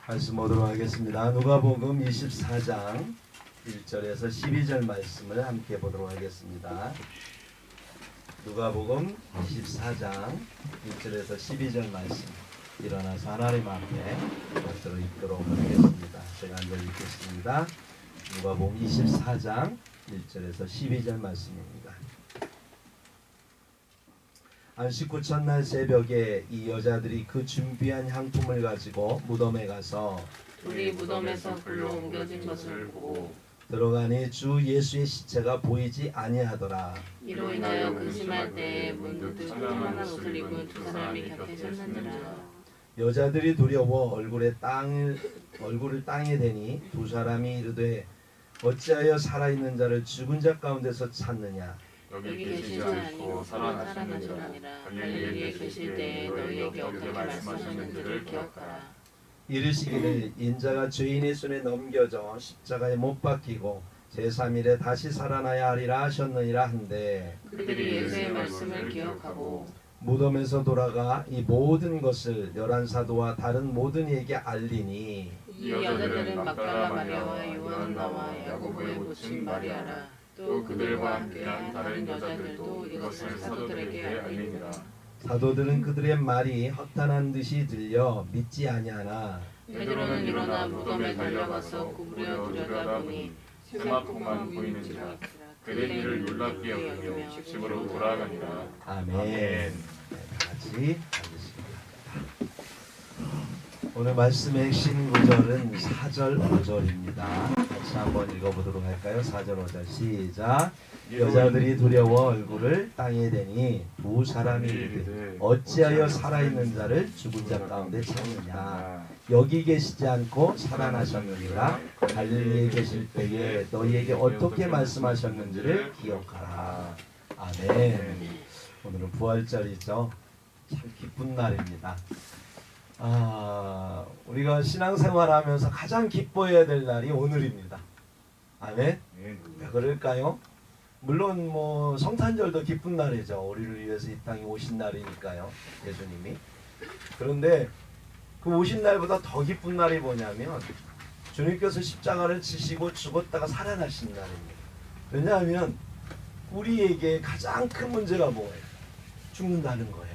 말씀 보도록 하겠습니다. 누가복음 24장 1절에서 12절 말씀을 함께 보도록 하겠습니다. 누가복음 24장 1절에서 12절 말씀, 일어나서 하나님 앞에 받들어 읽도록 하겠습니다. 제가 앉아 읽겠습니다. 누가복음 24장 1절에서 12절 말씀입니다. 안식 후 첫날 새벽에 이 여자들이 그 준비한 향품을 가지고 무덤에 가서 둘이 무덤에서 불로 옮겨진 것을 보고 들어가니 주 예수의 시체가 보이지 아니하더라. 이로 인하여 근심할 때에 문득 청청한 옷을 입은 두 사람이 곁에 섰느니라. 여자들이 두려워 얼굴을 땅에 대니 두 사람이 이르되 어찌하여 살아있는 자를 죽은 자 가운데서 찾느냐. 여기 계시지 않고 살아나셨느니라. 갈릴리에 계실 때에 너희에게 어떻게 말씀하셨는지를 기억하라. 이르시기를 인자가 죄인의 손에 넘겨져 십자가에 못 박히고 제3일에 다시 살아나야 하리라 하셨느니라 한데 그들이 예수의 말씀을 기억하고 무덤에서 돌아가 이 모든 것을 열한 사도와 다른 모든 이에게 알리니 이 여자들은 막달라 마리아와 요한나와 야고보의 모친 마리아라. 또 그들과 함께한 다른 여자들도 이것을 사도들에게 알리니라. 사도들은 그들의 말이 허탄한 듯이 들려 믿지 아니하나 베드로는 일어나 무덤에 달려가서 구부려 들여다보니 세마포만 보이는지라. 그들 이를 놀랍게 여기며 집으로 돌아가니라. 아멘. 네, 같이 앉으십니다. 오늘 말씀의 핵심 구절은 4절 5절입니다. 같이 한번 읽어보도록 할까요? 4절 5절 시작. 여자들이 두려워 얼굴을 땅에 대니 두 사람이 이르되 어찌하여 살아있는 자를 죽은 자 가운데 찾느냐. 여기 계시지 않고 살아나셨느니라. 갈릴리에 계실 때에 너희에게 어떻게 말씀하셨는지를 기억하라. 아멘. 오늘은 부활절이죠. 참 기쁜 날입니다. 우리가 신앙생활하면서 가장 기뻐해야 될 날이 오늘입니다. 아멘. 왜 그럴까요? 물론 뭐 성탄절도 기쁜 날이죠. 우리를 위해서 이 땅에 오신 날이니까요. 예수님이. 그런데 그 오신 날보다 더 기쁜 날이 뭐냐면 주님께서 십자가를 지시고 죽었다가 살아나신 날입니다. 왜냐하면 우리에게 가장 큰 문제가 뭐예요? 죽는다는 거예요.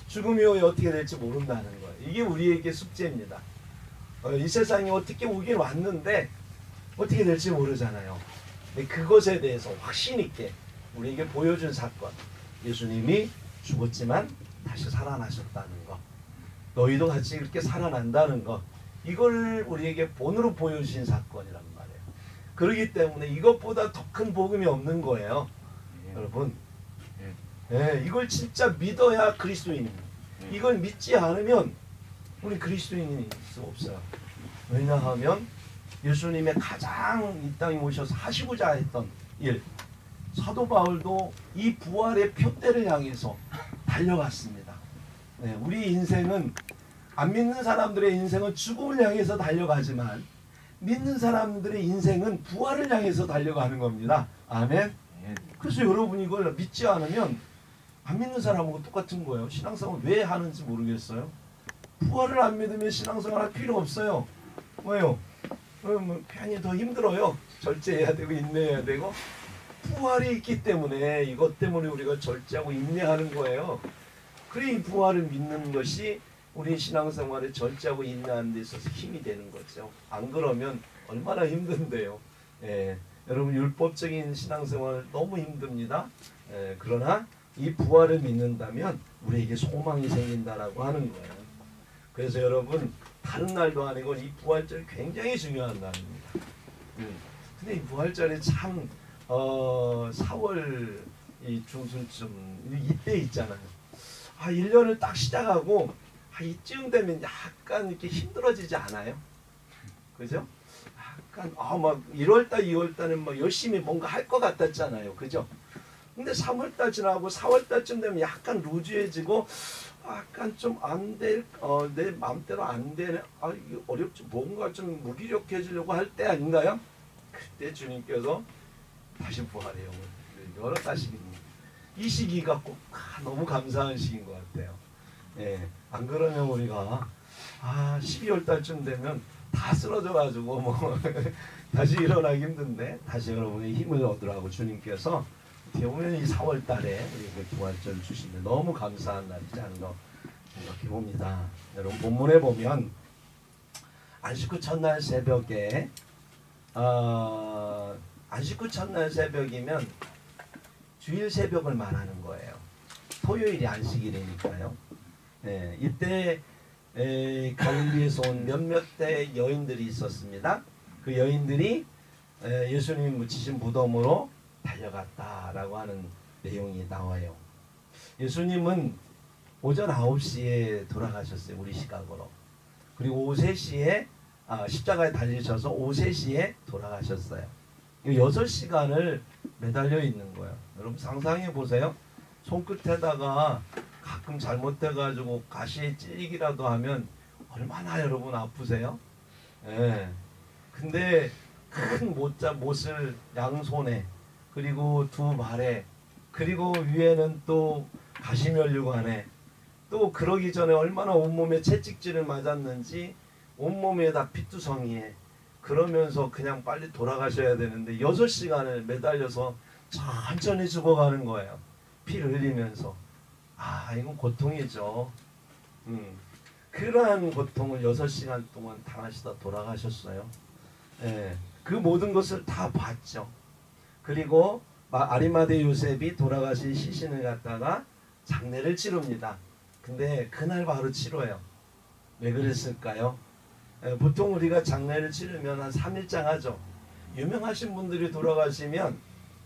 죽음이 어떻게 될지 모른다는 거예요. 이게 우리에게 숙제입니다. 이 세상에 어떻게 오긴 왔는데 어떻게 될지 모르잖아요. 그것에 대해서 확신 있게 우리에게 보여준 사건. 예수님이 죽었지만 다시 살아나셨다는 것. 너희도 같이 이렇게 살아난다는 것. 이걸 우리에게 본으로 보여주신 사건이란 말이에요. 그렇기 때문에 이것보다 더 큰 복음이 없는 거예요. 여러분. 이걸 진짜 믿어야 그리스도인입니다. 이걸 믿지 않으면 우리 그리스도인일 수 없어요. 왜냐하면 예수님의 가장 이 땅에 오셔서 하시고자 했던 일, 사도 바울도 이 부활의 표대를 향해서 달려갔습니다. 우리 인생은 안 믿는 사람들의 인생은 죽음을 향해서 달려가지만 믿는 사람들의 인생은 부활을 향해서 달려가는 겁니다. 아멘. 그래서 여러분 이걸 믿지 않으면 안 믿는 사람하고 똑같은 거예요. 신앙생활 왜 하는지 모르겠어요. 부활을 안 믿으면 신앙생활 할 필요 없어요. 왜요? 편히 더 힘들어요. 절제해야 되고 인내해야 되고. 부활이 있기 때문에 이것 때문에 우리가 절제하고 인내하는 거예요. 그래 이 부활을 믿는 것이 우리 신앙생활에 절제하고 인내하는 데 있어서 힘이 되는 거죠. 안 그러면 얼마나 힘든데요. 여러분 율법적인 신앙생활 너무 힘듭니다. 그러나 이 부활을 믿는다면 우리에게 소망이 생긴다라고 하는 거예요. 그래서 여러분 다른 날도 아니고 이 부활절이 굉장히 중요한 날입니다. 근데 이 부활절이 참 4월 이 중순쯤 이때 있잖아요. 1년을 딱 시작하고 이쯤 되면 약간 이렇게 힘들어지지 않아요? 그죠? 약간 막 1월달, 2월달은 막 열심히 뭔가 할 것 같았잖아요. 그죠? 근데 3월달 지나고 4월달쯤 되면 약간 루즈해지고 약간 좀 내 마음대로 안 되네. 이거 어렵지. 뭔가 좀 무기력해지려고 할 때 아닌가요? 그때 주님께서 다시 부활의 영을 여러 가지입니다. 이 시기가 꼭 너무 감사한 시기인 것 같아요. 예, 안 그러면 우리가 12월 달쯤 되면 다 쓰러져 가지고 뭐 다시 일어나기 힘든데 다시 여러분의 힘을 얻으라고 주님께서 어떻게 보면 이 4월 달에 우리에게 부활절 주시는데 너무 감사한 날이지 않나 생각해 봅니다. 여러분 본문에 보면 안식구 첫날 새벽에 안식구 첫날 새벽이면 주일 새벽을 말하는 거예요. 토요일이 안식일이니까요. 이때 갈릴리에서 온 몇몇 대 여인들이 있었습니다. 그 여인들이 예수님이 묻히신 무덤으로 달려갔다라고 하는 내용이 나와요. 예수님은 오전 9시에 돌아가셨어요. 우리 시각으로. 그리고 오후 3시에 십자가에 달리셔서 오후 3시에 돌아가셨어요. 6시간을 매달려 있는 거예요. 여러분 상상해 보세요. 손끝에다가 가끔 잘못돼가지고 가시에 찔리기라도 하면 얼마나 여러분 아프세요? 예. 근데 큰 못을 양손에 그리고 두 발에 그리고 위에는 또 가시면류관에 또 그러기 전에 얼마나 온몸에 채찍질을 맞았는지 온몸에다 피투성이에 그러면서 그냥 빨리 돌아가셔야 되는데 6시간을 매달려서 천천히 죽어가는 거예요. 피를 흘리면서. 이건 고통이죠. 그러한 고통을 6시간 동안 당하시다 돌아가셨어요. 그 모든 것을 다 봤죠. 그리고 아리마대 요셉이 돌아가신 시신을 갖다가 장례를 치릅니다. 근데 그날 바로 치러요. 왜 그랬을까요? 보통 우리가 장례를 치르면 한 3일장 하죠. 유명하신 분들이 돌아가시면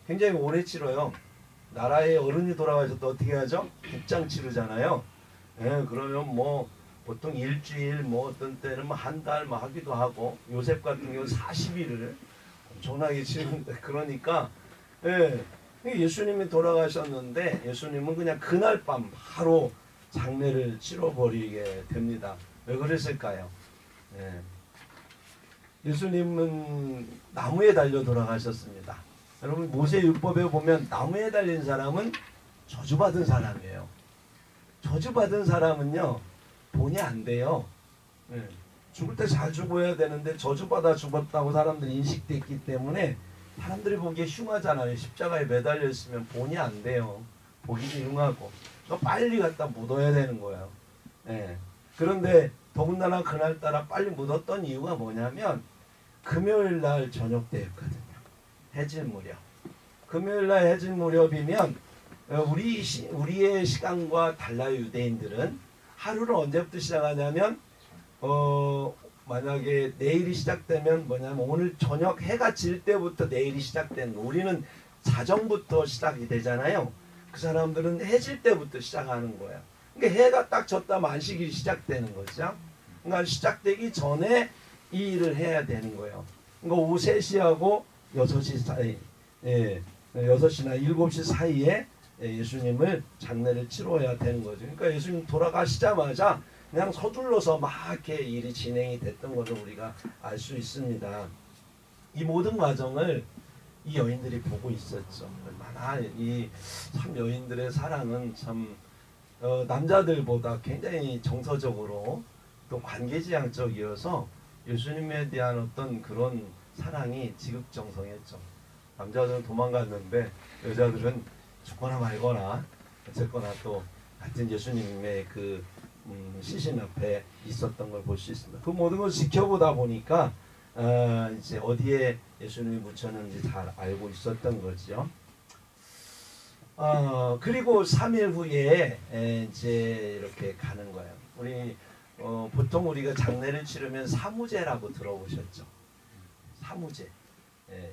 굉장히 오래 치러요. 나라의 어른이 돌아가셔도 어떻게 하죠? 국장 치르잖아요. 그러면 뭐 보통 일주일 뭐 어떤 때는 뭐 한 달 뭐 하기도 하고 요셉 같은 경우 40일을 엄청나게 치르는데 그러니까 예수님이 돌아가셨는데 예수님은 그냥 그날 밤 바로 장례를 치러버리게 됩니다. 왜 그랬을까요? 예수님은 나무에 달려 돌아가셨습니다. 여러분 모세율법에 보면 나무에 달린 사람은 저주받은 사람이에요. 저주받은 사람은요 본이 안 돼요. 죽을 때 잘 죽어야 되는데 저주받아 죽었다고 사람들이 인식돼 있기 때문에 사람들이 보기에 흉하잖아요. 십자가에 매달려 있으면 본이 안 돼요. 보기도 흉하고 빨리 갖다 묻어야 되는 거예요. 그런데 더군다나 그날따라 빨리 묻었던 이유가 뭐냐면 금요일 날 저녁 때였거든요. 해질 무렵. 금요일 날 해질 무렵이면 우리의 시간과 달라요. 유대인들은 하루를 언제부터 시작하냐면 만약에 내일이 시작되면 뭐냐면 오늘 저녁 해가 질 때부터 내일이 시작되는 거. 우리는 자정부터 시작이 되잖아요. 그 사람들은 해질 때부터 시작하는 거예요. 그러니까 해가 딱 졌다면 안식일이 시작되는 거죠. 그러니까 시작되기 전에 이 일을 해야 되는 거예요. 그러니까 오후 3시하고 6시 사이, 6시나 7시 사이에 예수님을 장례를 치러야 되는 거죠. 그러니까 예수님 돌아가시자마자 그냥 서둘러서 막 이렇게 일이 진행이 됐던 것을 우리가 알 수 있습니다. 이 모든 과정을 이 여인들이 보고 있었죠. 얼마나 참 여인들의 사랑은 참 남자들보다 굉장히 정서적으로 또 관계지향적이어서 예수님에 대한 어떤 그런 사랑이 지극정성했죠. 남자들은 도망갔는데 여자들은 죽거나 말거나 어쨌거나 또 같은 예수님의 그 시신 앞에 있었던 걸 볼 수 있습니다. 그 모든 것을 지켜보다 보니까 이제 어디에 예수님이 묻혔는지 잘 알고 있었던 거죠. 그리고 3일 후에 이제 이렇게 가는 거예요. 우리 보통 우리가 장례를 치르면 사무제라고 들어보셨죠? 사무제.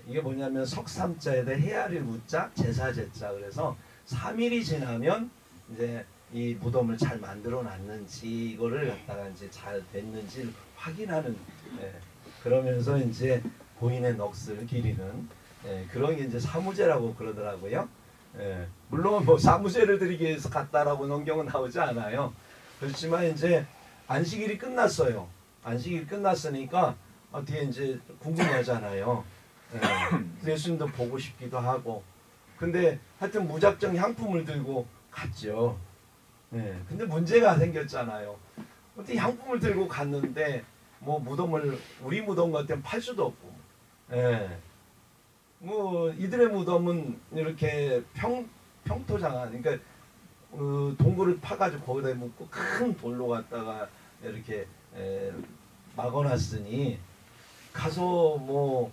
이게 뭐냐면 석삼자에다 헤아릴 무자, 제사제자. 그래서 3일이 지나면 이제 이 무덤을 잘 만들어 놨는지 이거를 갖다가 이제 잘 됐는지 확인하는 그러면서 이제 고인의 넋을 기리는 그런 게 이제 사무제라고 그러더라고요. 물론 뭐 사무제를 드리기 위해서 갔다라고 성경은 나오지 않아요. 그렇지만 이제 안식일이 끝났어요. 안식일이 끝났으니까 뒤에 이제 궁금하잖아요. 예수님도 보고 싶기도 하고 근데 하여튼 무작정 향품을 들고 갔죠. 예. 근데 문제가 생겼잖아요. 어떻게 향품을 들고 갔는데 뭐 무덤을 우리 무덤 같으면 팔 수도 없고, 예. 뭐 이들의 무덤은 이렇게 평토장한, 그러니까 동굴을 파가지고 거기다 묻고 큰 돌로 갖다가 이렇게 막아놨으니 가서 뭐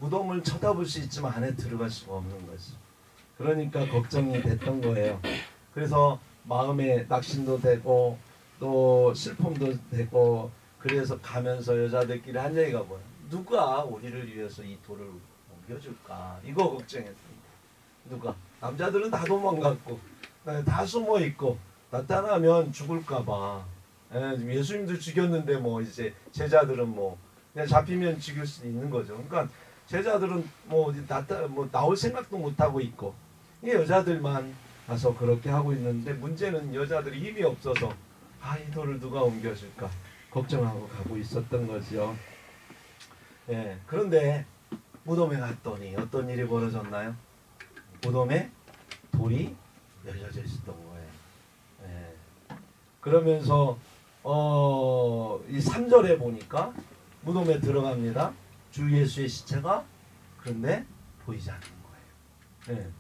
무덤을 쳐다볼 수 있지만 안에 들어갈 수가 없는 거지. 그러니까 걱정이 됐던 거예요. 그래서 마음에 낙심도 되고 또 슬픔도 되고, 그래서 가면서 여자들끼리 한 얘기가 뭐야? 누가 우리를 위해서 이 돌을 옮겨줄까? 이거 걱정했습니다. 누가? 남자들은 다 도망갔고 다 숨어 있고 나타나면 죽을까봐. 예수님도 죽였는데 뭐 이제 제자들은 뭐 그냥 잡히면 죽일 수 있는 거죠. 그러니까 제자들은 뭐 나올 생각도 못 하고 있고, 이 여자들만 가서 그렇게 하고 있는데, 문제는 여자들이 힘이 없어서 이 돌을 누가 옮겨줄까 걱정하고 가고 있었던 거죠. 예, 그런데 무덤에 갔더니 어떤 일이 벌어졌나요? 무덤에 돌이 열려져 있었던 거예요. 예. 그러면서 이 3절에 보니까 무덤에 들어갑니다. 주 예수의 시체가, 그런데 보이지 않는 거예요. 예.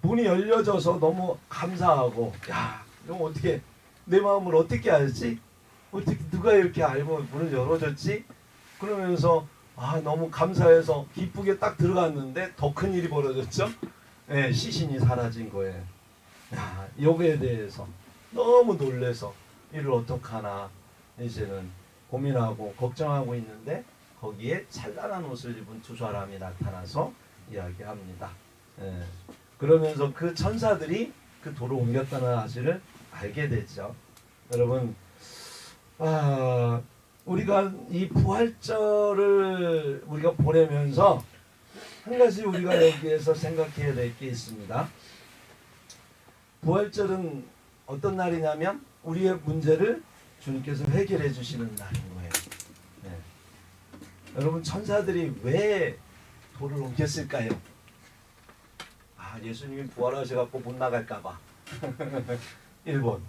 문이 열려져서 너무 감사하고, 야, 이거 어떻게 내 마음을 어떻게 알지? 어떻게 누가 이렇게 알고 문을 열어줬지? 그러면서 너무 감사해서 기쁘게 딱 들어갔는데 더 큰 일이 벌어졌죠. 예, 시신이 사라진 거예요. 야, 여기에 대해서 너무 놀래서 이를 어떡하나 이제는 고민하고 걱정하고 있는데, 거기에 찬란한 옷을 입은 두 사람이 나타나서 이야기합니다. 예. 그러면서 그 천사들이 그 돌을 옮겼다는 사실을 알게 되죠. 여러분, 우리가 이 부활절을 우리가 보내면서 한 가지 우리가 여기에서 생각해야 될 게 있습니다. 부활절은 어떤 날이냐면 우리의 문제를 주님께서 해결해 주시는 날인 거예요. 네. 여러분, 천사들이 왜 돌을 옮겼을까요? 예수님이 부활하셔갖고 못 나갈까봐. 1번.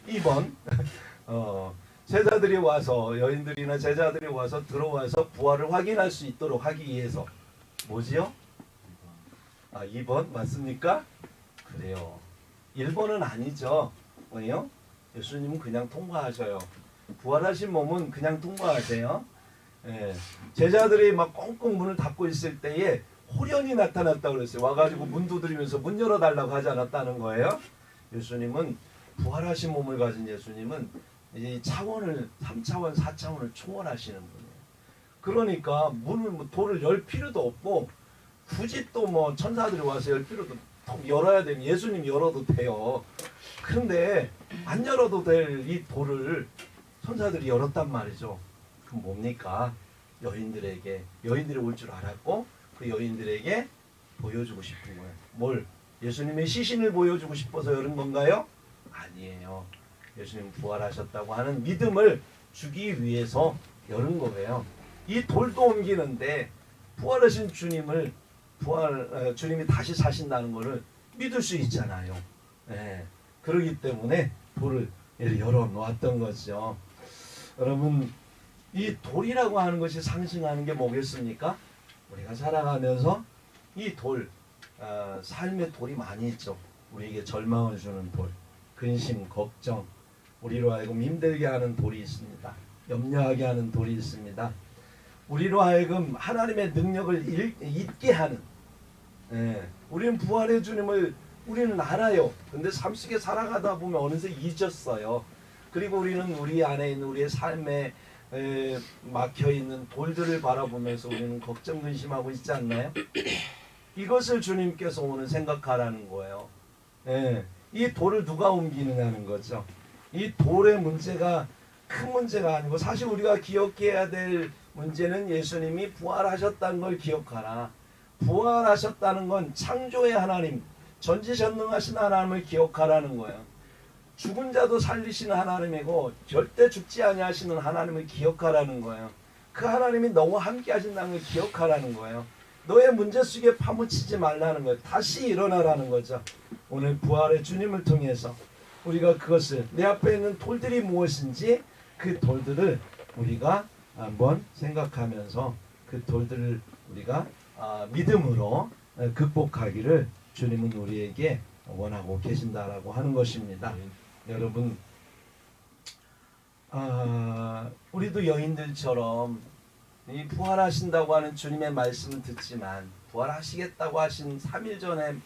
2번. 제자들이 와서, 여인들이나 제자들이 와서 들어와서 부활을 확인할 수 있도록 하기 위해서. 뭐지요? 2번 맞습니까? 그래요. 1번은 아니죠. 왜요? 예수님은 그냥 통과하셔요. 부활하신 몸은 그냥 통과하세요. 예. 제자들이 막 꽁꽁 문을 닫고 있을 때에 호련히 나타났다고 그랬어요. 와가지고 문 두드리면서 문 열어달라고 하지 않았다는 거예요. 예수님은, 부활하신 몸을 가진 예수님은 이 차원을 3차원 4차원을 초월하시는 분이에요. 그러니까 문을 돌을 열 필요도 없고, 굳이 또 뭐 천사들이 와서 열 필요도, 열어야 되면 예수님 열어도 돼요. 그런데 안 열어도 될 이 돌을 천사들이 열었단 말이죠. 그럼 뭡니까? 여인들이 올 줄 알았고 그 여인들에게 보여주고 싶은 거예요. 뭘? 예수님의 시신을 보여주고 싶어서 열은 건가요? 아니에요. 예수님 부활하셨다고 하는 믿음을 주기 위해서 열은 거예요. 이 돌도 옮기는데 부활하신 주님이 다시 사신다는 것을 믿을 수 있잖아요. 네. 그렇기 때문에 돌을 열어 놓았던 거죠. 여러분, 이 돌이라고 하는 것이 상징하는 게 뭐겠습니까? 우리가 살아가면서 이 돌, 삶의 돌이 많이 있죠. 우리에게 절망을 주는 돌, 근심, 걱정, 우리로 하여금 힘들게 하는 돌이 있습니다. 염려하게 하는 돌이 있습니다. 우리로 하여금 하나님의 능력을 잊게 하는, 우리는 부활의 주님을 우리는 알아요. 근데 삶 속에 살아가다 보면 어느새 잊었어요. 그리고 우리는 우리 안에 있는 우리의 삶에 막혀있는 돌들을 바라보면서 우리는 걱정 근심하고 있지 않나요? 이것을 주님께서 오늘 생각하라는 거예요. 이 돌을 누가 옮기느냐는 거죠. 이 돌의 문제가 큰 문제가 아니고, 사실 우리가 기억해야 될 문제는 예수님이 부활하셨다는 걸 기억하라. 부활하셨다는 건 창조의 하나님, 전지전능하신 하나님을 기억하라는 거예요. 죽은 자도 살리시는 하나님이고 절대 죽지 아니하시는 하나님을 기억하라는 거예요. 그 하나님이 너와 함께 하신다는 걸 기억하라는 거예요. 너의 문제 속에 파묻히지 말라는 거예요. 다시 일어나라는 거죠. 오늘 부활의 주님을 통해서 우리가 그것을 내 앞에 있는 돌들이 무엇인지 그 돌들을 우리가 한번 생각하면서 그 돌들을 우리가 믿음으로 극복하기를 주님은 우리에게 원하고 계신다라고 하는 것입니다. 여러분, 우리도 여인들처럼 이 부활하신다고 하는 주님의 말씀을 듣지만 부활하시겠다고 하신 3일 전에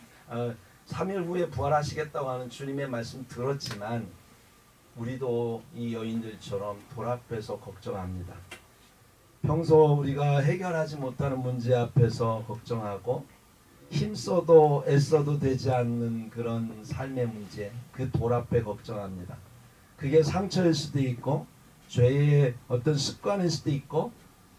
3일 후에 부활하시겠다고 하는 주님의 말씀 들었지만 우리도 이 여인들처럼 돌 앞에서 걱정합니다. 평소 우리가 해결하지 못하는 문제 앞에서 걱정하고 힘써도 애써도 되지 않는 그런 삶의 문제, 그 돌 앞에 걱정합니다. 그게 상처일 수도 있고 죄의 어떤 습관일 수도 있고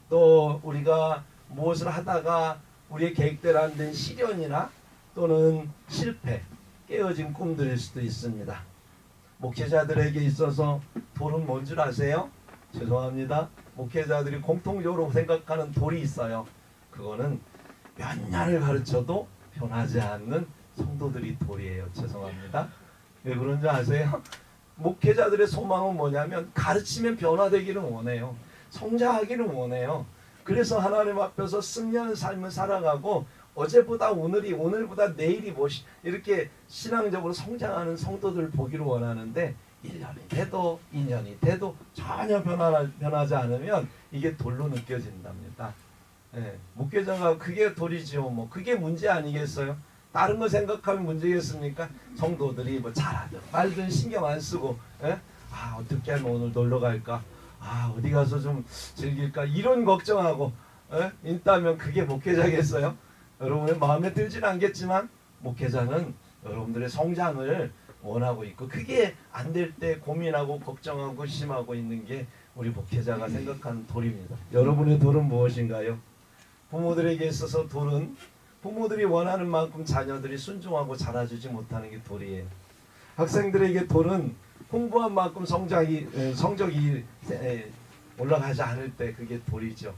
또 우리가 무엇을 하다가 우리의 계획대로 안 된 시련이나 또는 실패, 깨어진 꿈들일 수도 있습니다. 목회자들에게 있어서 돌은 뭔 줄 아세요? 죄송합니다. 목회자들이 공통적으로 생각하는 돌이 있어요. 그거는 몇 년을 가르쳐도 변하지 않는 성도들이 돌이에요. 죄송합니다. 왜 그런 줄 아세요? 목회자들의 소망은 뭐냐면 가르치면 변화되기를 원해요. 성장하기를 원해요. 그래서 하나님 앞에서 승리하는 삶을 살아가고 어제보다 오늘이 오늘보다 내일이 이렇게 신앙적으로 성장하는 성도들을 보기를 원하는데 1년이 돼도 2년이 돼도 전혀 변하지 않으면 이게 돌로 느껴진답니다. 목회자가 그게 돌이지요. 뭐 그게 문제 아니겠어요? 다른 거 생각하면 문제겠습니까? 성도들이 뭐 잘하든 말든 신경 안 쓰고 어떻게 하면 오늘 놀러 갈까? 어디 가서 좀 즐길까? 이런 걱정하고 있다면 그게 목회자겠어요? 여러분의 마음에 들지는 않겠지만 목회자는 여러분들의 성장을 원하고 있고 그게 안 될 때 고민하고 걱정하고 심하고 있는 게 우리 목회자가 생각하는 돌입니다. 여러분의 돌은 무엇인가요? 부모들에게 있어서 돌은 부모들이 원하는 만큼 자녀들이 순종하고 자라주지 못하는 게 돌이에요. 학생들에게 돌은 공부한 만큼 성적이 올라가지 않을 때 그게 돌이죠.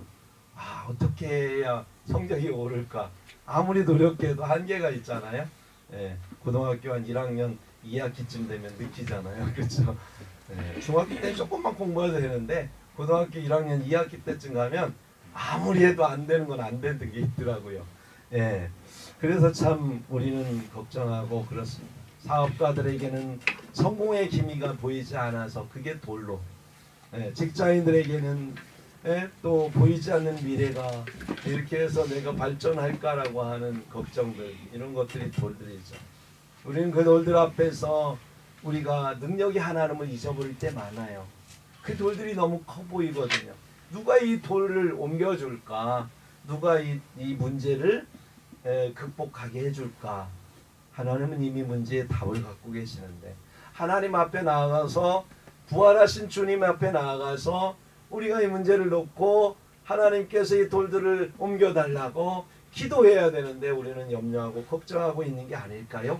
어떻게 해야 성적이 오를까? 아무리 노력해도 한계가 있잖아요. 고등학교 한 1학년 2학기쯤 되면 느끼잖아요. 그렇죠? 중학교 때 조금만 공부해도 되는데 고등학교 1학년 2학기 때쯤 가면 아무리 해도 안 되는 건 안 되는 게 있더라고요. 그래서 참 우리는 걱정하고 그렇습니다. 사업가들에게는 성공의 기미가 보이지 않아서 그게 돌로, 직장인들에게는 또 보이지 않는 미래가 이렇게 해서 내가 발전할까라고 하는 걱정들, 이런 것들이 돌들이죠. 우리는 그 돌들 앞에서 우리가 능력이 하나님을 잊어버릴 때 많아요. 그 돌들이 너무 커 보이거든요. 누가 이 돌을 옮겨줄까? 누가 이 문제를 극복하게 해줄까? 하나님은 이미 문제의 답을 갖고 계시는데 하나님 앞에 나아가서 부활하신 주님 앞에 나아가서 우리가 이 문제를 놓고 하나님께서 이 돌들을 옮겨달라고 기도해야 되는데 우리는 염려하고 걱정하고 있는 게 아닐까요?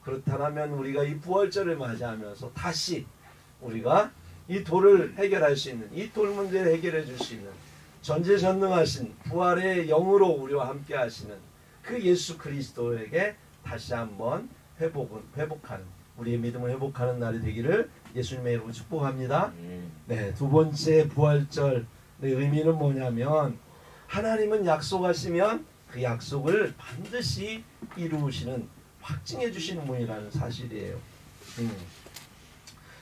그렇다면 우리가 이 부활절을 맞이하면서 다시 우리가 이 돌을 해결할 수 있는, 이 돌 문제를 해결해 줄 수 있는 전지전능하신 부활의 영으로 우리와 함께 하시는 그 예수 그리스도에게 다시 한번 회복하는, 우리의 믿음을 회복하는 날이 되기를 예수님의 이름으로 축복합니다. 두 번째 부활절의 의미는 뭐냐면 하나님은 약속하시면 그 약속을 반드시 이루시는, 확증해 주시는 분이라는 사실이에요.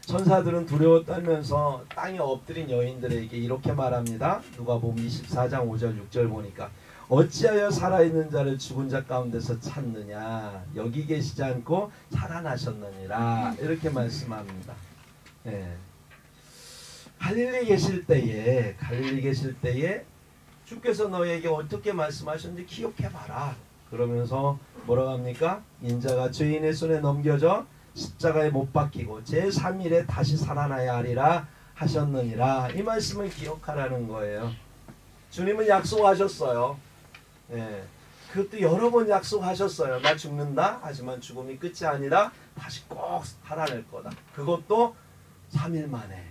천사들은 두려워 떨면서 땅에 엎드린 여인들에게 이렇게 말합니다. 누가복음 24장 5절 6절 보니까 어찌하여 살아있는 자를 죽은 자 가운데서 찾느냐, 여기 계시지 않고 살아나셨느니라, 이렇게 말씀합니다. 갈릴리 계실 때에 주께서 너에게 어떻게 말씀하셨는지 기억해봐라. 그러면서 뭐라고 합니까? 인자가 죄인의 손에 넘겨져 십자가에 못 박히고 제3일에 다시 살아나야 하리라 하셨느니라. 이 말씀을 기억하라는 거예요. 주님은 약속하셨어요. 그것도 여러 번 약속하셨어요. 나 죽는다. 하지만 죽음이 끝이 아니라 다시 꼭 살아낼 거다. 그것도 3일 만에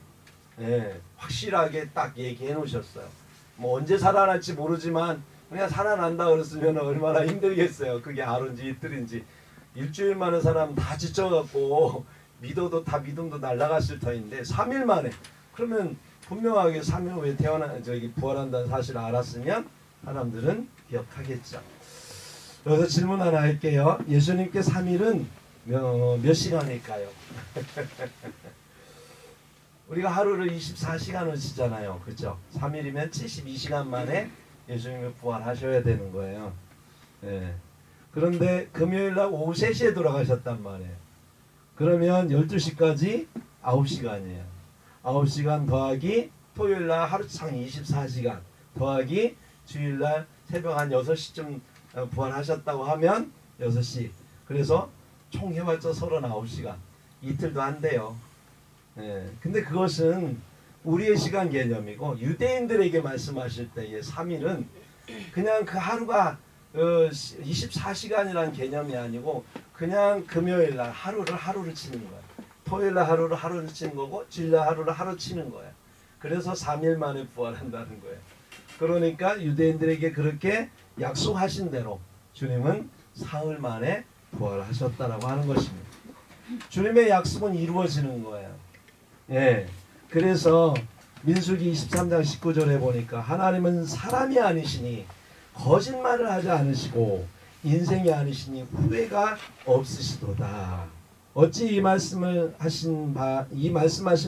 확실하게 딱 얘기해 놓으셨어요. 뭐 언제 살아날지 모르지만 그냥 살아난다 그랬으면 얼마나 힘들겠어요. 그게 하루인지 이틀인지. 일주일 만에 사람 다 지쳐갖고 믿어도 다 믿음도 날아갔을 터인데 3일 만에 그러면 분명하게 3일 후에 부활한다는 사실을 알았으면 사람들은 기억하겠죠. 여기서 질문 하나 할게요. 예수님께 3일은 몇 시간일까요? 우리가 하루를 24시간을 쉬잖아요. 그렇죠? 3일이면 72시간 만에 예수님이 부활하셔야 되는 거예요. 예. 그런데 금요일날 오후 3시에 돌아가셨단 말이에요. 그러면 12시까지 9시간이에요. 9시간 더하기 토요일날 하루창 24시간 더하기 주일날 새벽 한 6시쯤 부활하셨다고 하면 6시. 그래서 총 해봤자 39시간. 이틀도 안 돼요. 예. 근데 그것은 우리의 시간 개념이고 유대인들에게 말씀하실 때의 3일은 그냥 그 하루가 24시간이라는 개념이 아니고 그냥 금요일날 하루를 치는 거예요. 토요일날 하루를 치는 거고 주일날 하루를 하루 치는 거예요. 그래서 3일 만에 부활한다는 거예요. 그러니까 유대인들에게 그렇게 약속하신 대로 주님은 사흘 만에 부활하셨다라고 하는 것입니다. 주님의 약속은 이루어지는 거예요. 예. 그래서 민수기 23장 19절에 보니까 하나님은 사람이 아니시니 거짓말을 하지 않으시고 인생이 아니시니 후회가 없으시도다. 어찌 이 말씀하신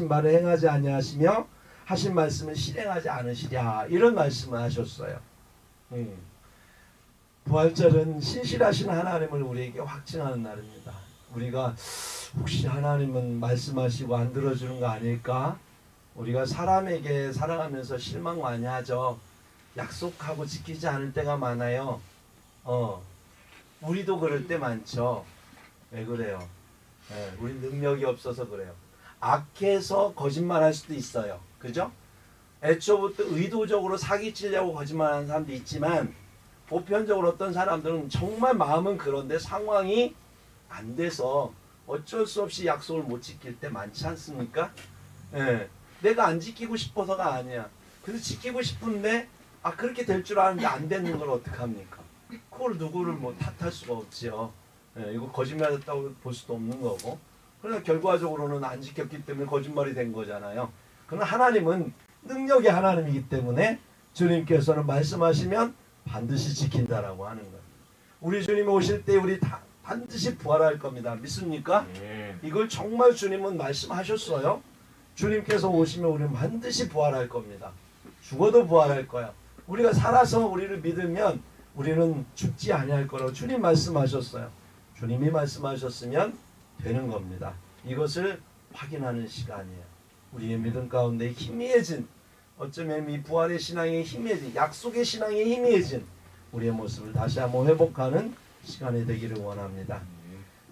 바를 행하지 아니하시며 하신 말씀을 실행하지 않으시랴. 이런 말씀을 하셨어요. 부활절은 신실하신 하나님을 우리에게 확증하는 날입니다. 우리가 혹시 하나님은 말씀하시고 안 들어주는 거 아닐까? 우리가 사람에게 살아가면서 실망 많이 하죠. 약속하고 지키지 않을 때가 많아요. 우리도 그럴 때 많죠. 왜 그래요? 우리 능력이 없어서 그래요. 악해서 거짓말할 수도 있어요. 그죠? 애초부터 의도적으로 사기치려고 거짓말하는 사람도 있지만 보편적으로 어떤 사람들은 정말 마음은 그런데 상황이 안 돼서 어쩔 수 없이 약속을 못 지킬 때 많지 않습니까? 내가 안 지키고 싶어서가 아니야. 근데 지키고 싶은데 그렇게 될 줄 아는데 안 되는 걸 어떡합니까? 그걸 누구를 뭐 탓할 수가 없지요. 이거 거짓말했다고 볼 수도 없는 거고. 그러나 결과적으로는 안 지켰기 때문에 거짓말이 된 거잖아요. 그러나 하나님은 능력의 하나님이기 때문에 주님께서는 말씀하시면 반드시 지킨다라고 하는 거예요. 우리 주님이 오실 때 우리 다 반드시 부활할 겁니다. 믿습니까? 이걸 정말 주님은 말씀하셨어요. 주님께서 오시면 우리는 반드시 부활할 겁니다. 죽어도 부활할 거야. 우리가 살아서 우리를 믿으면 우리는 죽지 아니할 거라고 주님 말씀하셨어요. 주님이 말씀하셨으면 되는 겁니다. 이것을 확인하는 시간이에요. 우리의 믿음 가운데 희미해진, 어쩌면 이 부활의 신앙에 희미해진, 약속의 신앙에 희미해진 우리의 모습을 다시 한번 회복하는 시간이 되기를 원합니다.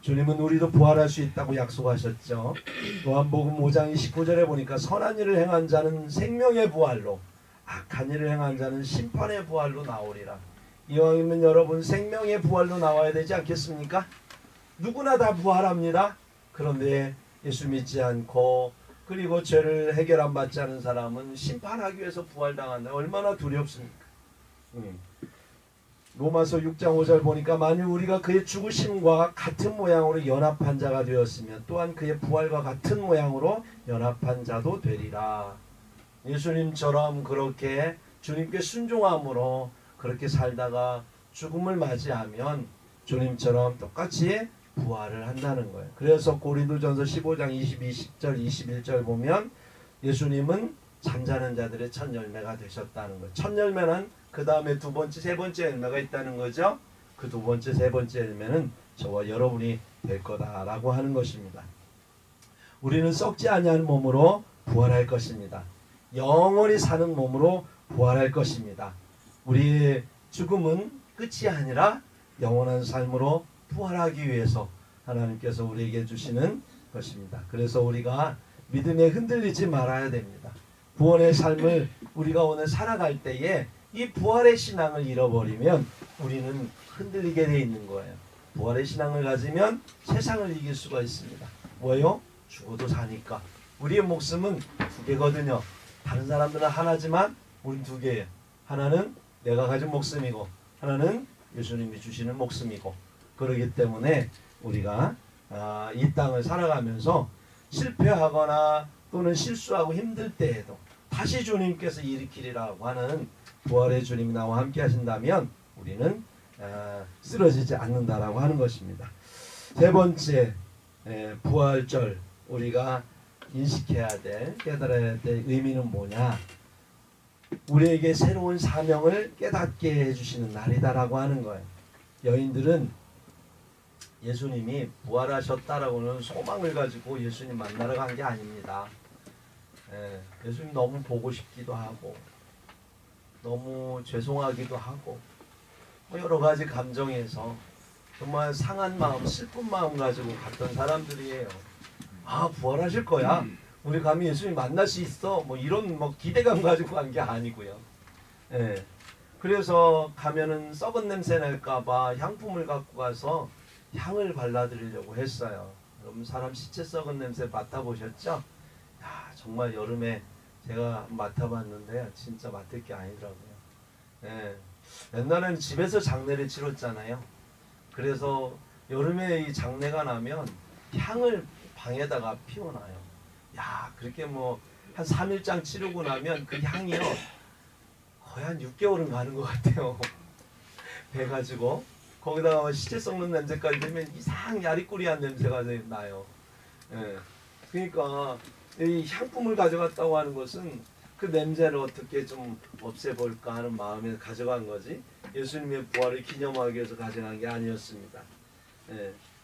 주님은 우리도 부활할 수 있다고 약속하셨죠. 요한복음 5장 29절에 보니까 선한 일을 행한 자는 생명의 부활로, 악한 일을 행한 자는 심판의 부활로 나오리라. 이왕이면 여러분 생명의 부활로 나와야 되지 않겠습니까? 누구나 다 부활합니다. 그런데 예수 믿지 않고 그리고 죄를 해결 안 받지 않은 사람은 심판하기 위해서 부활당한다. 얼마나 두렵습니까? 로마서 6장 5절 보니까 만일 우리가 그의 죽으심과 같은 모양으로 연합한 자가 되었으면 또한 그의 부활과 같은 모양으로 연합한 자도 되리라. 예수님처럼 그렇게 주님께 순종함으로 그렇게 살다가 죽음을 맞이하면 주님처럼 똑같이 부활을 한다는 거예요. 그래서 고린도전서 15장 20절 21절 보면 예수님은 잠자는 자들의 첫 열매가 되셨다는 거예요. 첫 열매는 그 다음에 두 번째, 세 번째 열매가 있다는 거죠. 그 두 번째, 세 번째 열매는 저와 여러분이 될 거다라고 하는 것입니다. 우리는 썩지 아니하는 몸으로 부활할 것입니다. 영원히 사는 몸으로 부활할 것입니다. 우리의 죽음은 끝이 아니라 영원한 삶으로 부활하기 위해서 하나님께서 우리에게 주시는 것입니다. 그래서 우리가 믿음에 흔들리지 말아야 됩니다. 구원의 삶을 우리가 오늘 살아갈 때에 이 부활의 신앙을 잃어버리면 우리는 흔들리게 돼 있는 거예요. 부활의 신앙을 가지면 세상을 이길 수가 있습니다. 뭐예요? 죽어도 사니까. 우리의 목숨은 두 개거든요. 다른 사람들은 하나지만 우린 두 개예요. 하나는 내가 가진 목숨이고 하나는 예수님이 주시는 목숨이고 그러기 때문에 우리가 이 땅을 살아가면서 실패하거나 또는 실수하고 힘들 때에도 다시 주님께서 일으키리라고 하는 부활의 주님이 나와 함께 하신다면 우리는 쓰러지지 않는다라고 하는 것입니다. 세 번째 부활절 우리가 인식해야 될 깨달아야 될 의미는 뭐냐? 우리에게 새로운 사명을 깨닫게 해주시는 날이다라고 하는 거예요. 여인들은 예수님이 부활하셨다라고는 소망을 가지고 예수님 만나러 간 게 아닙니다. 예수님 너무 보고 싶기도 하고 너무 죄송하기도 하고 여러 가지 감정에서 정말 상한 마음, 슬픈 마음 가지고 갔던 사람들이에요. 아, 부활하실 거야. 우리 가면 예수님 만날 수 있어. 뭐 이런 기대감 가지고 간 게 아니고요. 그래서 가면은 썩은 냄새 날까봐 향품을 갖고 가서 향을 발라드리려고 했어요. 여러분 사람 시체 썩은 냄새 맡아보셨죠? 야, 정말 여름에 제가 맡아봤는데 진짜 맡을 게 아니더라고요. 옛날에는 집에서 장례를 치렀잖아요. 그래서 여름에 이 장례가 나면 향을 방에다가 피워놔요. 야, 그렇게 한 3일장 치르고 나면 그 향이요 거의 한 6개월은 가는 것 같아요. 배가지고 거기다가 시체 썩는 냄새까지 되면 이상 야리꾸리한 냄새가 나요. 그러니까 이 향품을 가져갔다고 하는 것은 그 냄새를 어떻게 좀 없애볼까 하는 마음에 가져간 거지 예수님의 부활을 기념하기 위해서 가져간 게 아니었습니다.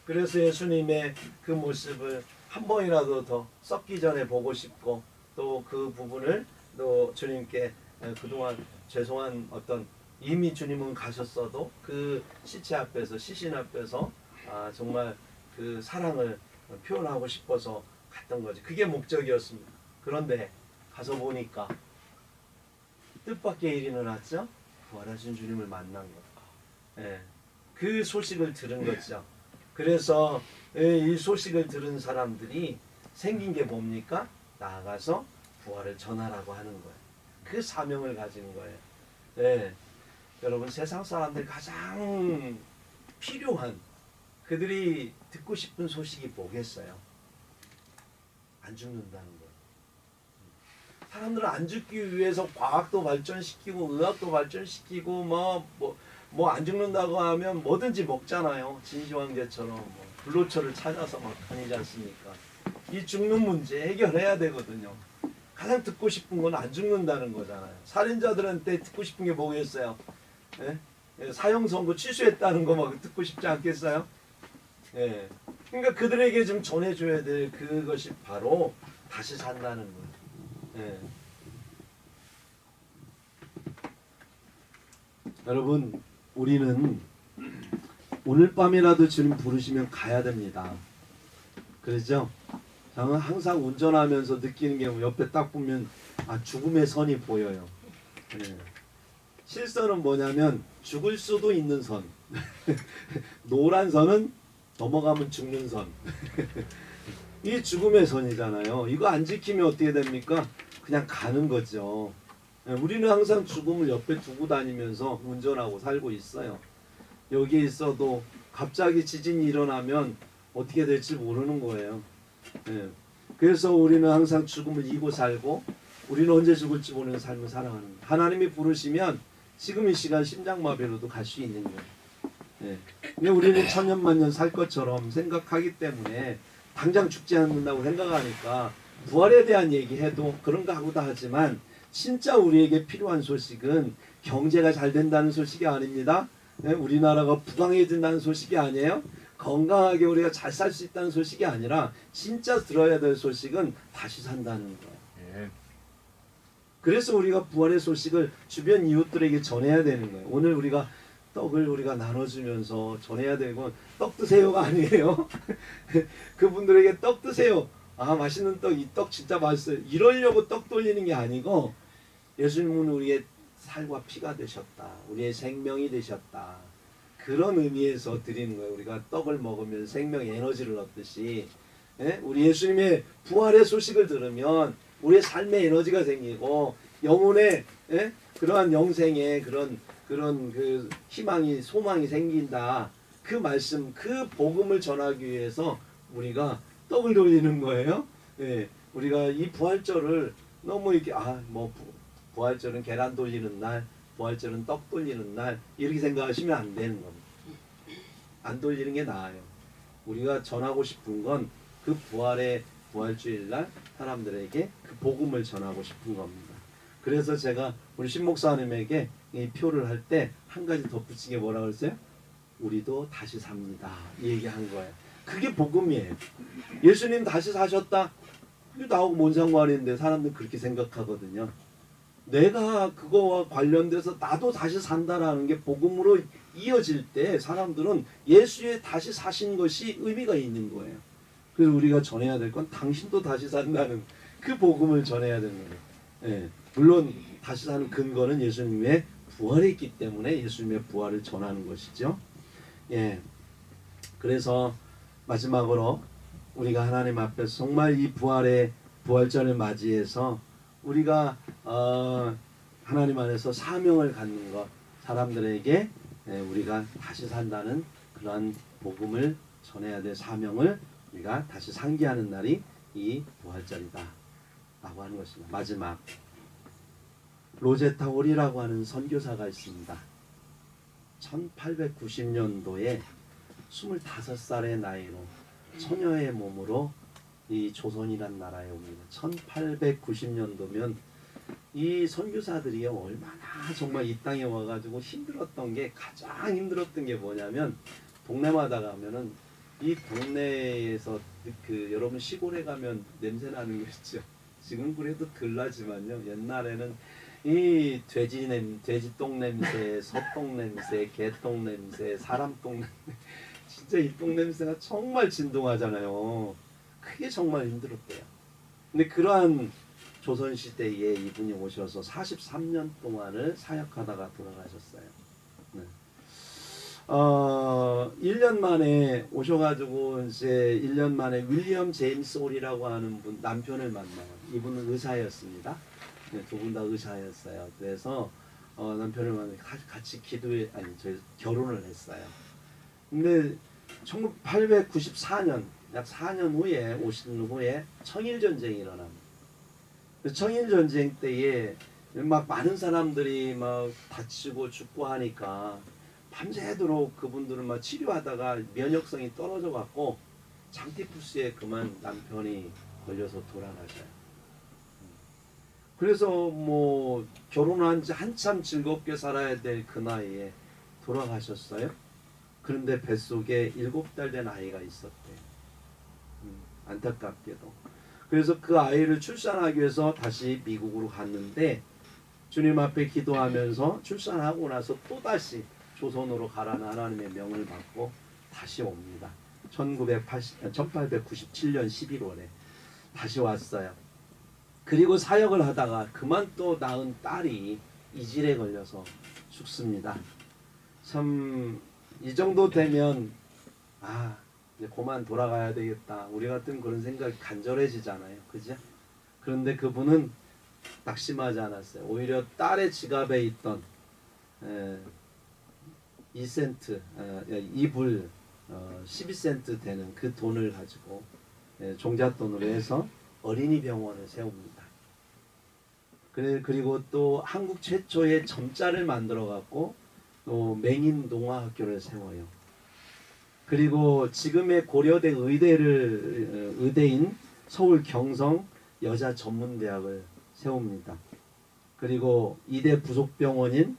그래서 예수님의 그 모습을 한 번이라도 더 썩기 전에 보고 싶고 또 그 부분을 또 주님께 그동안 죄송한 어떤 이미 주님은 가셨어도 그 시체 앞에서 시신 앞에서 정말 그 사랑을 표현하고 싶어서 갔던 거지. 그게 목적이었습니다. 그런데 가서 보니까 뜻밖의 일이 일어났죠. 부활하신 주님을 만난 것. 그 소식을 들은 거죠. 그래서 이 소식을 들은 사람들이 생긴 게 뭡니까? 나아가서 부활을 전하라고 하는 거예요. 그 사명을 가진 거예요. 여러분 세상 사람들 가장 필요한 그들이 듣고 싶은 소식이 뭐겠어요? 안 죽는다는 거예요. 사람들은 안 죽기 위해서 과학도 발전시키고 의학도 발전시키고 뭐 안 죽는다고 하면 뭐든지 먹잖아요. 진시황제처럼 불로초를 찾아서 막 다니지 않습니까? 이 죽는 문제 해결해야 되거든요. 가장 듣고 싶은 건 안 죽는다는 거잖아요. 살인자들한테 듣고 싶은 게 뭐겠어요? 사형 선고 취소했다는 거 막 듣고 싶지 않겠어요? 그러니까 그들에게 좀 전해줘야 될 그것이 바로 다시 산다는 거예요. 여러분 우리는 오늘 밤이라도 주님 부르시면 가야 됩니다. 그렇죠? 저는 항상 운전하면서 느끼는 게 옆에 딱 보면 죽음의 선이 보여요. 실선은 뭐냐면 죽을 수도 있는 선. 노란 선은 넘어가면 죽는 선. 이 죽음의 선이잖아요. 이거 안 지키면 어떻게 됩니까? 그냥 가는 거죠. 우리는 항상 죽음을 옆에 두고 다니면서 운전하고 살고 있어요. 여기에 있어도 갑자기 지진이 일어나면 어떻게 될지 모르는 거예요. 그래서 우리는 항상 죽음을 이고 살고 우리는 언제 죽을지 모르는 삶을 살아가는 거예요. 하나님이 부르시면 지금 이 시간 심장마비로도 갈 수 있는 거예요. 근데 우리는 천년만년 살 것처럼 생각하기 때문에 당장 죽지 않는다고 생각하니까 부활에 대한 얘기해도 그런가 하고다 하지만 진짜 우리에게 필요한 소식은 경제가 잘 된다는 소식이 아닙니다. 우리나라가 부강해진다는 소식이 아니에요. 건강하게 우리가 잘 살 수 있다는 소식이 아니라 진짜 들어야 될 소식은 다시 산다는 거예요. 그래서 우리가 부활의 소식을 주변 이웃들에게 전해야 되는 거예요. 오늘 우리가 떡을 우리가 나눠주면서 전해야 되고 떡 드세요가 아니에요. 그분들에게 떡 드세요. 맛있는 떡, 이 떡 진짜 맛있어요. 이러려고 떡 돌리는 게 아니고 예수님은 우리의 살과 피가 되셨다. 우리의 생명이 되셨다. 그런 의미에서 드리는 거예요. 우리가 떡을 먹으면 생명 에너지를 얻듯이 우리 예수님의 부활의 소식을 들으면 우리의 삶의 에너지가 생기고 영혼의 그러한 영생에 그런 그 희망이 소망이 생긴다. 그 말씀, 그 복음을 전하기 위해서 우리가 떡을 돌리는 거예요. 예, 우리가 이 부활절을 너무 이렇게 부활절은 계란 돌리는 날, 부활절은 떡 돌리는 날 이렇게 생각하시면 안 되는 겁니다. 안 돌리는 게 나아요. 우리가 전하고 싶은 건 그 부활주일 날 사람들에게 그 복음을 전하고 싶은 겁니다. 그래서 제가 우리 신목사님에게 이 표를 할 때 한 가지 덧붙인 게 뭐라고 그랬어요? 우리도 다시 삽니다. 이 얘기한 거예요. 그게 복음이에요. 예수님 다시 사셨다? 나하고 뭔 상관인데 사람들은 그렇게 생각하거든요. 내가 그거와 관련돼서 나도 다시 산다라는 게 복음으로 이어질 때 사람들은 예수의 다시 사신 것이 의미가 있는 거예요. 그래서 우리가 전해야 될 건 당신도 다시 산다는 그 복음을 전해야 되는 거예요. 예, 물론 다시 사는 근거는 예수님의 부활이 있기 때문에 예수님의 부활을 전하는 것이죠. 예, 그래서 마지막으로 우리가 하나님 앞에서 정말 이 부활절을 맞이해서 우리가 하나님 안에서 사명을 갖는 것, 사람들에게 우리가 다시 산다는 그런 복음을 전해야 될 사명을 우리가 다시 상기하는 날이 이 부활절이다 라고 하는 것입니다. 마지막 로제타 홀이라고 하는 선교사가 있습니다. 1890년도에 25살의 나이로 처녀의 몸으로 이 조선이란 나라에 옵니다. 1890년도면 이 선교사들이 얼마나 정말 이 땅에 와가지고 힘들었던 게 가장 힘들었던 게 뭐냐면 동네마다 가면은 이 동네에서 그 여러분 시골에 가면 냄새 나는 거 있죠. 지금 그래도 덜 나지만요. 옛날에는 이 돼지똥 냄새, 소똥 냄새, 개똥 냄새, 사람 똥 냄새, 진짜 이 똥 냄새가 정말 진동하잖아요. 그게 정말 힘들었대요. 근데 그러한 조선시대에 이분이 오셔서 43년 동안을 사역하다가 돌아가셨어요. 네. 1년 만에 오셔가지고 이제 1년 만에 윌리엄 제임스 홀이라고 하는 분 남편을 만나요. 이분은 의사였습니다. 네, 두 분 다 의사였어요. 그래서 남편을 만나 같이 결혼을 했어요. 근데 1894년 약 4년 후에 오신 후에 청일전쟁이 일어납니다. 청일전쟁 때에 막 많은 사람들이 막 다치고 죽고 하니까 밤새도록 그분들은 막 치료하다가 면역성이 떨어져 갖고 장티푸스에 그만 남편이 걸려서 돌아가셔요. 그래서 뭐 결혼한 지 한참 즐겁게 살아야 될 그 나이에 돌아가셨어요. 그런데 뱃속에 7달 된 아이가 있었대요. 안타깝게도. 그래서 그 아이를 출산하기 위해서 다시 미국으로 갔는데 주님 앞에 기도하면서 출산하고 나서 또다시 조선으로 가라는 하나님의 명을 받고 다시 옵니다. 1897년 11월에 다시 왔어요. 그리고 사역을 하다가 그만 또 낳은 딸이 이질에 걸려서 죽습니다. 참 이 정도 되면 이제 그만 돌아가야 되겠다. 우리 같은 그런 생각이 간절해지잖아요. 그죠? 그런데 그분은 낙심하지 않았어요. 오히려 딸의 지갑에 있던 2센트, 2불 12센트 되는 그 돈을 가지고 종잣돈으로 해서 어린이 병원을 세웁니다. 그리고 또 한국 최초의 점자를 만들어 갖고 또 맹인 농아학교를 세워요. 그리고 지금의 고려대 의대인 서울 경성 여자 전문대학을 세웁니다. 그리고 이대 부속병원인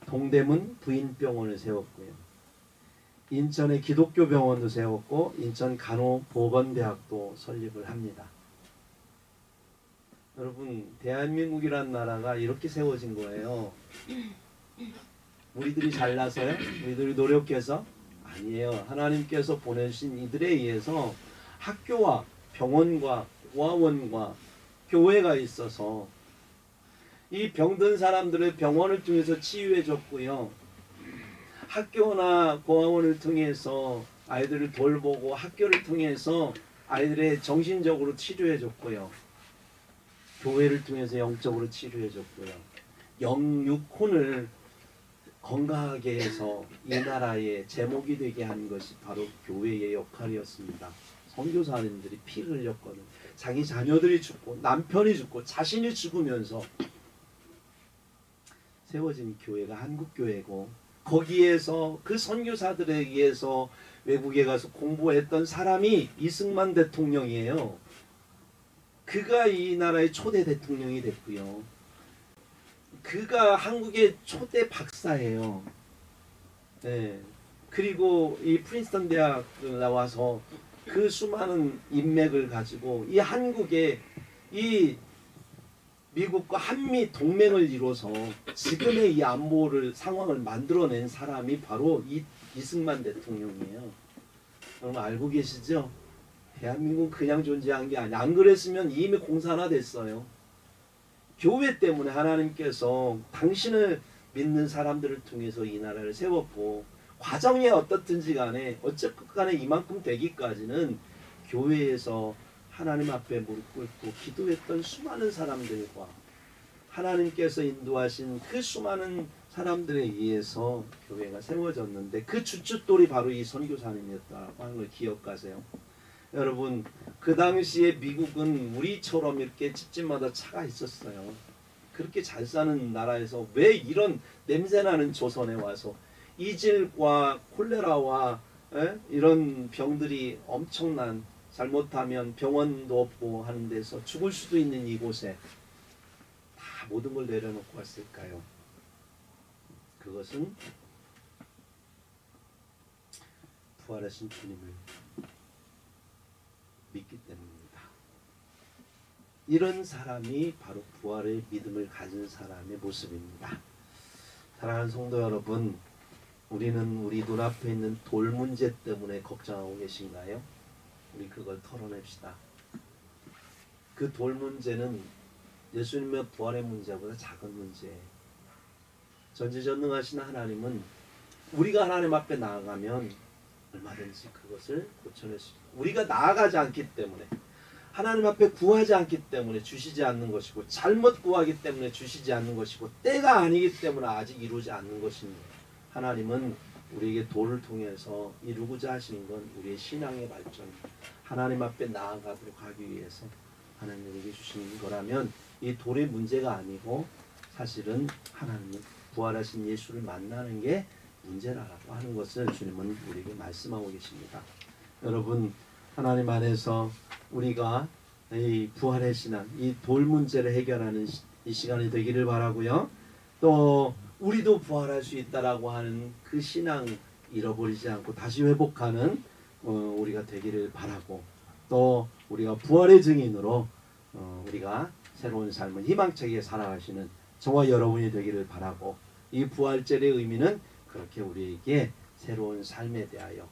동대문 부인병원을 세웠고요. 인천의 기독교 병원도 세웠고 인천 간호보건대학도 설립을 합니다. 여러분, 대한민국이란 나라가 이렇게 세워진 거예요. 우리들이 잘나서요? 우리들이 노력해서? 아니에요. 하나님께서 보내신 이들에 의해서 학교와 병원과 고아원과 교회가 있어서 이 병든 사람들을 병원을 통해서 치유해 줬고요. 학교나 고아원을 통해서 아이들을 돌보고 학교를 통해서 아이들의 정신적으로 치료해 줬고요. 교회를 통해서 영적으로 치료해 줬고요. 영육혼을 건강하게 해서 이 나라의 제목이 되게 한 것이 바로 교회의 역할이었습니다. 선교사님들이 피를 흘렸거든. 자기 자녀들이 죽고 남편이 죽고 자신이 죽으면서 세워진 교회가 한국교회고, 거기에서 그 선교사들에 의해서 외국에 가서 공부했던 사람이 이승만 대통령이에요. 그가 이 나라의 초대 대통령이 됐고요. 그가 한국의 초대 박사예요. 네. 그리고 이 프린스턴 대학을 나와서 그 수많은 인맥을 가지고 이 한국에 이 미국과 한미 동맹을 이뤄서 지금의 이 안보를 상황을 만들어낸 사람이 바로 이승만 대통령이에요. 여러분 알고 계시죠? 대한민국은 그냥 존재한 게 아니야. 안 그랬으면 이미 공산화됐어요. 교회 때문에 하나님께서 당신을 믿는 사람들을 통해서 이 나라를 세웠고, 과정이 어떻든지 간에 어쨌든 간에 이만큼 되기까지는 교회에서 하나님 앞에 무릎 꿇고 기도했던 수많은 사람들과 하나님께서 인도하신 그 수많은 사람들에 의해서 교회가 세워졌는데, 그 주춧돌이 바로 이 선교사님이었다고 하는 걸 기억하세요. 여러분, 그 당시에 미국은 우리처럼 이렇게 집집마다 차가 있었어요. 그렇게 잘 사는 나라에서 왜 이런 냄새나는 조선에 와서 이질과 콜레라와 이런 병들이 엄청난, 잘못하면 병원도 없고 하는 데서 죽을 수도 있는 이곳에 다 모든 걸 내려놓고 왔을까요? 그것은 부활하신 주님을 믿기 때문입니다. 이런 사람이 바로 부활의 믿음을 가진 사람의 모습입니다. 사랑하는 성도 여러분, 우리는 우리 눈앞에 있는 돌 문제 때문에 걱정하고 계신가요? 우리 그걸 털어냅시다. 그 돌 문제는 예수님의 부활의 문제보다 작은 문제예요. 전지전능하신 하나님은 우리가 하나님 앞에 나아가면 얼마든지 그것을 고쳐낼 수 있습니다. 우리가 나아가지 않기 때문에, 하나님 앞에 구하지 않기 때문에 주시지 않는 것이고, 잘못 구하기 때문에 주시지 않는 것이고, 때가 아니기 때문에 아직 이루지 않는 것입니다. 하나님은 우리에게 돌을 통해서 이루고자 하시는 건 우리의 신앙의 발전입니다. 하나님 앞에 나아가도록 하기 위해서 하나님 우리에게 주시는 거라면 이 돌의 문제가 아니고, 사실은 하나님은 부활하신 예수를 만나는 게 문제라고 하는 것을 주님은 우리에게 말씀하고 계십니다. 여러분, 하나님 안에서 우리가 이 부활의 신앙, 이 돌 문제를 해결하는 이 시간이 되기를 바라고요. 또 우리도 부활할 수 있다라고 하는 그 신앙 잃어버리지 않고 다시 회복하는 우리가 되기를 바라고, 또 우리가 부활의 증인으로 우리가 새로운 삶을 희망차게 살아가시는 저와 여러분이 되기를 바라고, 이 부활절의 의미는 그렇게 우리에게 새로운 삶에 대하여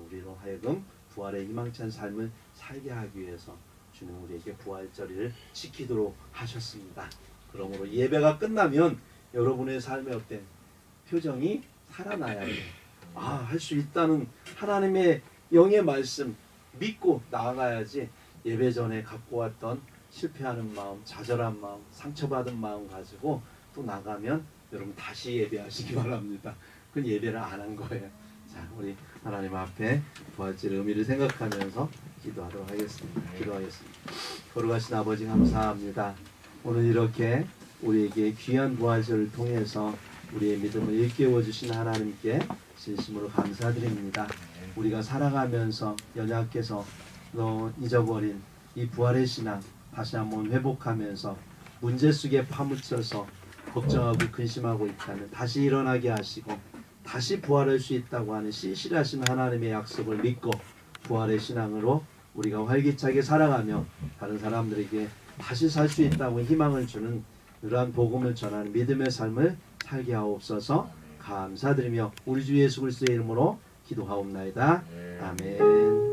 우리로 하여금 부활의 희망찬 삶을 살게 하기 위해서 주님 우리에게 부활절을 지키도록 하셨습니다. 그러므로 예배가 끝나면 여러분의 삶의 어떤 표정이 살아나야 해요. 할 수 있다는 하나님의 영의 말씀 믿고 나아가야지, 예배 전에 갖고 왔던 실패하는 마음, 좌절한 마음, 상처받은 마음 가지고 또 나가면 여러분 다시 예배하시기 바랍니다. 그건 예배를 안 한 거예요. 자, 우리 하나님 앞에 부활절의 의미를 생각하면서 기도하도록 하겠습니다. 기도하겠습니다. 거룩하신 아버지, 감사합니다. 오늘 이렇게 우리에게 귀한 부활절을 통해서 우리의 믿음을 일깨워 주신 하나님께 진심으로 감사드립니다. 우리가 살아가면서 연약해서 잊어버린 이 부활의 신앙 다시 한번 회복하면서 문제 속에 파묻혀서 걱정하고 근심하고 있다면 다시 일어나게 하시고, 다시 부활할 수 있다고 하는 신실하신 하나님의 약속을 믿고 부활의 신앙으로 우리가 활기차게 살아가며 다른 사람들에게 다시 살 수 있다고 희망을 주는 그러한 복음을 전하는 믿음의 삶을 살게 하옵소서. 감사드리며 우리 주 예수 그리스도의 이름으로 기도하옵나이다. 아멘.